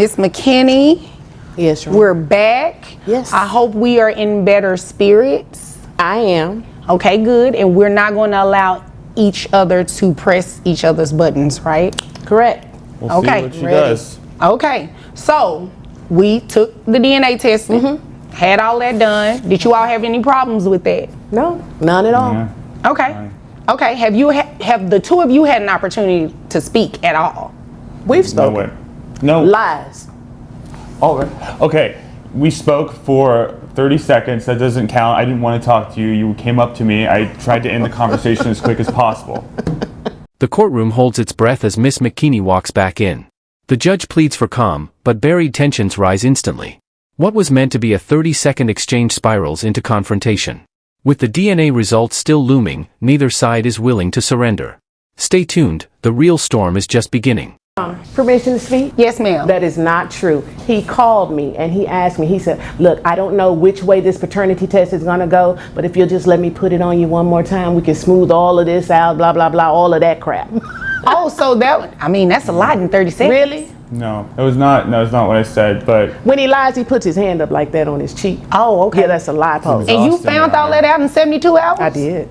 Miss McKinney, Yes, Your we're back. Yes. I hope we are in better spirits. I am. Okay, good. And we're not going to allow each other to press each other's buttons, right? Correct. We'll Okay, see what she ready. does. Okay, so we took the DNA testing, had all that done. Did you all have any problems with that? No, none at all. Yeah. Okay. Fine. Okay, have the two of you had an opportunity to speak at all? We've No spoken. way. No. Lies. All right. Okay. We spoke for 30 seconds. That doesn't count. I didn't want to talk to you. You came up to me. I tried to end the conversation as quick as possible. The courtroom holds its breath as Miss McKinney walks back in. The judge pleads for calm, but buried tensions rise instantly. What was meant to be a 30-second exchange spirals into confrontation. With the DNA results still looming, neither side is willing to surrender. Stay tuned, the real storm is just beginning. Permission to speak? Yes, ma'am. That is not true. He called me and he asked me, he said, look, I don't know which way this paternity test is going to go, but if you'll just let me put it on you one more time, we can smooth all of this out, blah, blah, blah, all of that crap. Oh, so that's a lot in 30 seconds. Really? No, it was not. No, it's not what I said. But When he lies, he puts his hand up like that on his cheek. Oh, okay. Yeah, that's a lie pose. And you Exhausting, found Your all that out in 72 hours? I did.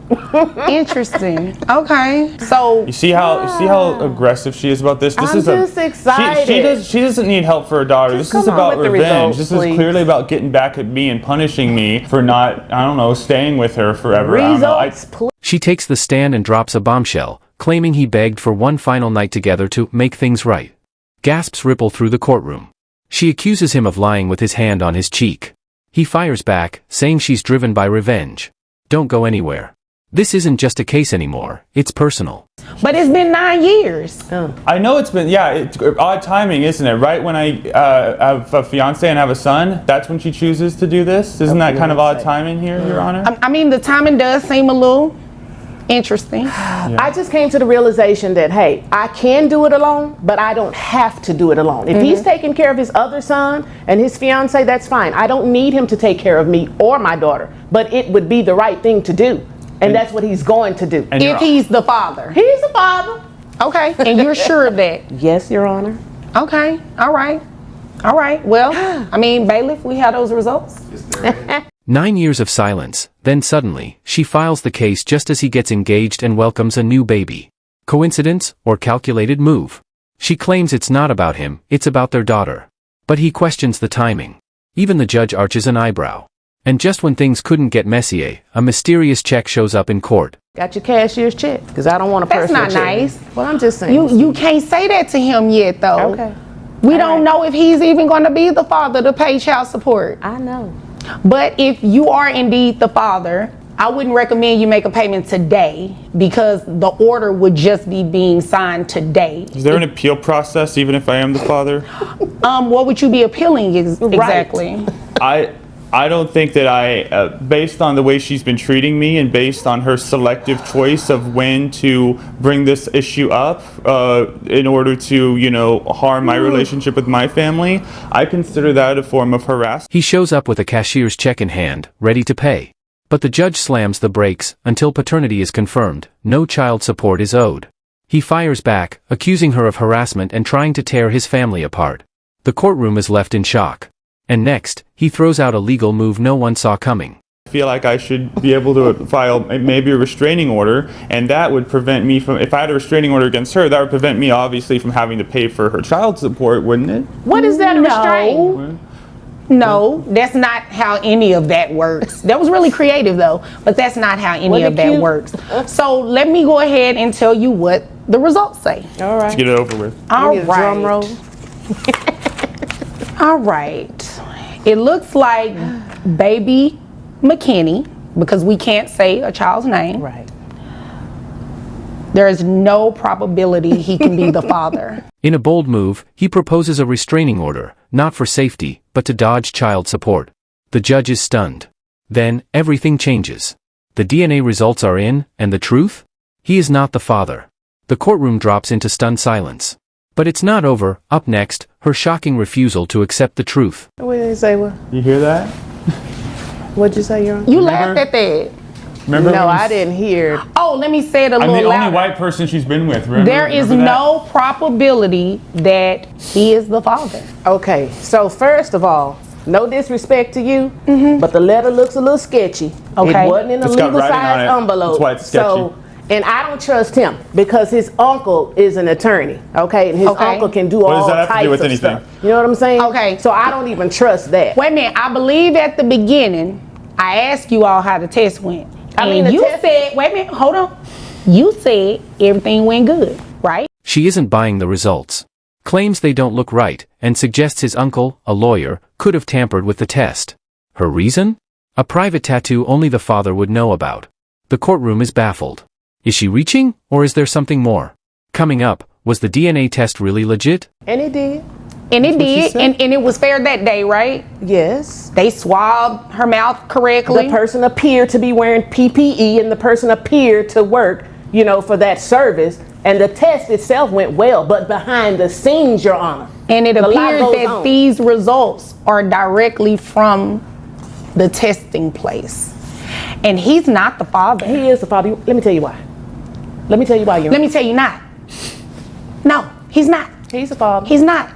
Interesting. Okay. So you see how aggressive she is about this. This I'm is just excited. She doesn't need help for her daughter. Just This is come on about with the revenge. results, This is please. clearly about getting back at me and punishing me for not, I don't know, staying with her forever. I don't know. Results, please. She takes the stand and drops a bombshell, claiming he begged for one final night together to make things right. Gasps ripple through the courtroom. She accuses him of lying with his hand on his cheek. He fires back, saying she's driven by revenge. Don't go anywhere. This isn't just a case anymore, it's personal. but it's been 9 years. I know it's been, it's odd timing, isn't it? Right when I have a fiance and have a son, that's when she chooses to do this? Isn't that kind of odd timing here, Your Honor? I mean, the timing does seem a little interesting. I just came to the realization that, hey, I can do it alone, but I don't have to do it alone. If he's taking care of his other son and his fiance, that's fine. I don't need him to take care of me or my daughter, but it would be the right thing to do. And that's what he's going to do. And If he's the father. He's the father. Okay. And you're sure of that? Yes, Your Honor. Okay. All right. All right. Well, I mean, bailiff, we have those results. 9 years of silence, then suddenly, she files the case just as he gets engaged and welcomes a new baby. Coincidence, or calculated move? She claims it's not about him, it's about their daughter. But he questions the timing. Even the judge arches an eyebrow. And just when things couldn't get messier, a mysterious check shows up in court. Got your cashier's check? Because I don't want a That's personal not check. nice. Well, I'm just saying. You can't say that to him yet, though. Okay. We don't know if he's even going to be the father to pay child support. I know. But if you are indeed the father, I wouldn't recommend you make a payment today because the order would just be being signed today. Is there an appeal process even if I am the father? What would you be appealing exactly? I don't think that based on the way she's been treating me and based on her selective choice of when to bring this issue up in order to, harm my relationship with my family, I consider that a form of harassment. He shows up with a cashier's check in hand, ready to pay. But the judge slams the brakes. Until paternity is confirmed, no child support is owed. He fires back, accusing her of harassment and trying to tear his family apart. The courtroom is left in shock. And next, he throws out a legal move no one saw coming. I feel like I should be able to file maybe a restraining order, and that would prevent me from, if I had a restraining order against her, that would prevent me obviously from having to pay for her child support, wouldn't it? What is that, a restraint? No, that's not how any of that works. That was really creative though, but that's not how any of that works. So let me go ahead and tell you what the results say. All right. Let's get it over with. All Give me a drum roll. All right. It looks like baby McKinney, because we can't say a child's name. Right. There is no probability he can be the father. In a bold move, he proposes a restraining order, not for safety, but to dodge child support. The judge is stunned. Then, everything changes. The DNA results are in, and the truth? He is not the father. The courtroom drops into stunned silence. But it's not over. Up next, her shocking refusal to accept the truth. What did they say? What? You hear that? What'd you say, Your Honor? You laughed at that. Remember? No, I didn't hear. Oh, let me say it a I'm little the louder. only white person she's been with. Remember? There is Remember that? no probability that he is the father. Okay, so first of all, no disrespect to you, but the letter looks a little sketchy. Okay. It wasn't in a It's got legal writing on size it. envelope. That's why it's sketchy. So, and I don't trust him because his uncle is an attorney, okay? And his Okay. uncle can do What does all that have to types do with of anything? stuff. You know what I'm saying? Okay. So I don't even trust that. Wait a minute. I believe at the beginning, I asked you all how the test went. I And mean, the you test- said, wait a minute, hold on. You said everything went good, right? She isn't buying the results. Claims they don't look right, and suggests his uncle, a lawyer, could have tampered with the test. Her reason? A private tattoo only the father would know about. The courtroom is baffled. Is she reaching, or is there something more? Coming up, was the DNA test really legit? And he did. And it what she did, said. and it was fair that day, right? Yes. They swabbed her mouth correctly. The person appeared to be wearing PPE and the person appeared to work, you know, for that service. And the test itself went well, but behind the scenes, Your Honor. And it a lot appears goes that on. these results are directly from the testing place. And he's not the father. He is the father. Let me tell you why. Let me tell you why, Your Let Honor. me tell you not. No, he's not. He's the father. He's not.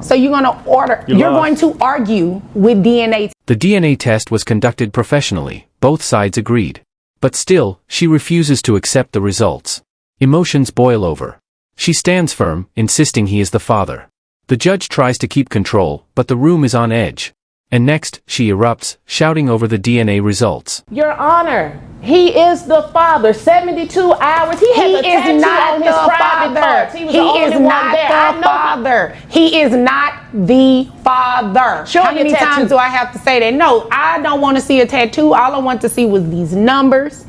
So you're You're going lost. to argue with DNA. The DNA test was conducted professionally, both sides agreed. But still, she refuses to accept the results. Emotions boil over. She stands firm, insisting he is the father. The judge tries to keep control, but the room is on edge. And next, she erupts, shouting over the DNA results. Your Honor, he is the father. 72 hours. He has He a tattoo is not on the his private father. parts. He was the He only is one not there. I the know father. He is not the father. Show How me a many tattoo. times do I have to say that? No, I don't want to see a tattoo. All I want to see was these numbers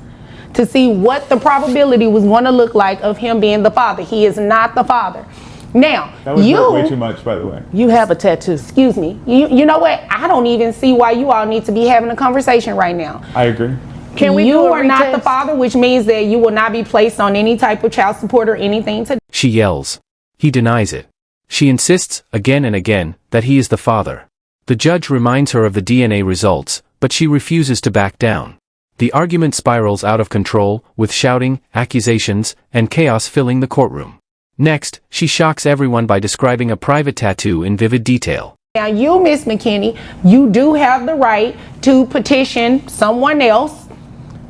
to see what the probability was going to look like of him being the father. He is not the father. Now, That was you, way too much, by the way. You have a tattoo. excuse me, you know what? I don't even see why you all need to be having a conversation right now. I agree. Can we you do a are not the retest? father, which means that you will not be placed on any type of child support or anything today. She yells. He denies it. She insists, again and again, that he is the father. The judge reminds her of the DNA results, but she refuses to back down. The argument spirals out of control, with shouting, accusations, and chaos filling the courtroom. Next, she shocks everyone by describing a private tattoo in vivid detail. Now you, Miss McKinney, you do have the right to petition someone else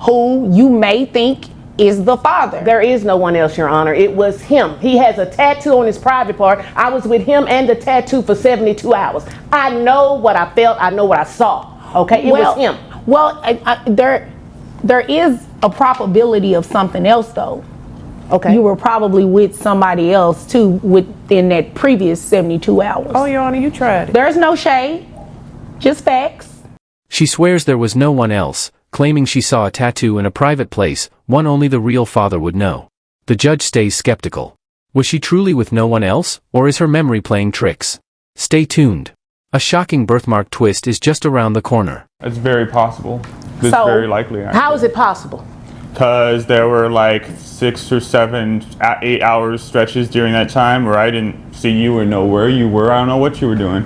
who you may think is the father. There is no one else, Your Honor. It was him. He has a tattoo on his private part. I was with him and the tattoo for 72 hours. I know what I felt. I know what I saw. Okay, it was him. Well, there is a probability of something else though. Okay. You were probably with somebody else too within that previous 72 hours. Oh, Your Honor, you tried it. There's no shade, just facts. She swears there was no one else, claiming she saw a tattoo in a private place, one only the real father would know. The judge stays skeptical. Was she truly with no one else, or is her memory playing tricks? Stay tuned. A shocking birthmark twist is just around the corner. It's very possible. It's So, very likely. How is it possible? Because there were like 6 or 7, 8 hours stretches during that time where I didn't see you or know where you were. I don't know what you were doing.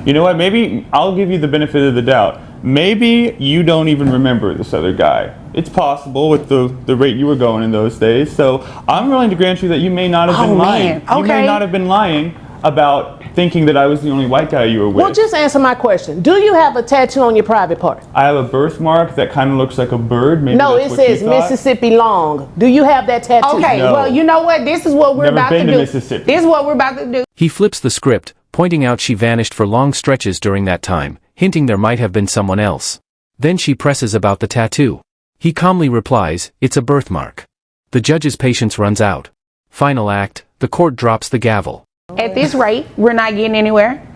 You know what? Maybe I'll give you the benefit of the doubt. Maybe you don't even remember this other guy. It's possible with the rate you were going in those days. So I'm willing to grant you that you may not have been lying. man. You may Okay. not have been lying about thinking that I was the only white guy you were with. Well, just answer my question. Do you have a tattoo on your private part? I have a birthmark that kind of looks like a bird. Maybe No, it that's what you says thought. Mississippi Long. Do you have that tattoo? Okay, No. well, you know what? This is what we're Never about to been to do. Mississippi. This is what we're about to do. He flips the script, pointing out she vanished for long stretches during that time, hinting there might have been someone else. Then she presses about the tattoo. He calmly replies, it's a birthmark. The judge's patience runs out. Final act, the court drops the gavel. At this rate, we're not getting anywhere.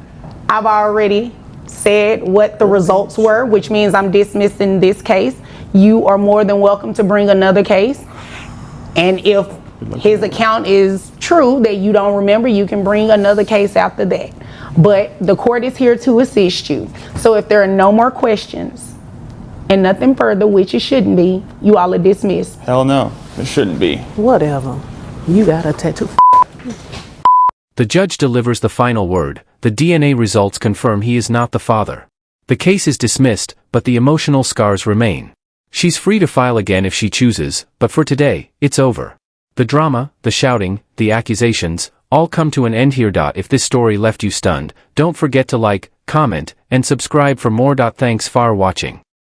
I've already said what the results were, which means I'm dismissing this case. You are more than welcome to bring another case. And if his account is true that you don't remember, you can bring another case after that. But the court is here to assist you. So if there are no more questions and nothing further, which it shouldn't be, you all are dismissed. Hell no, it shouldn't be. Whatever. You got a tattoo. The judge delivers the final word. The DNA results confirm he is not the father. The case is dismissed, but the emotional scars remain. She's free to file again if she chooses, but for today, it's over. The drama, the shouting, the accusations, all come to an end here. If this story left you stunned, don't forget to like, comment, and subscribe for more. Thanks for watching.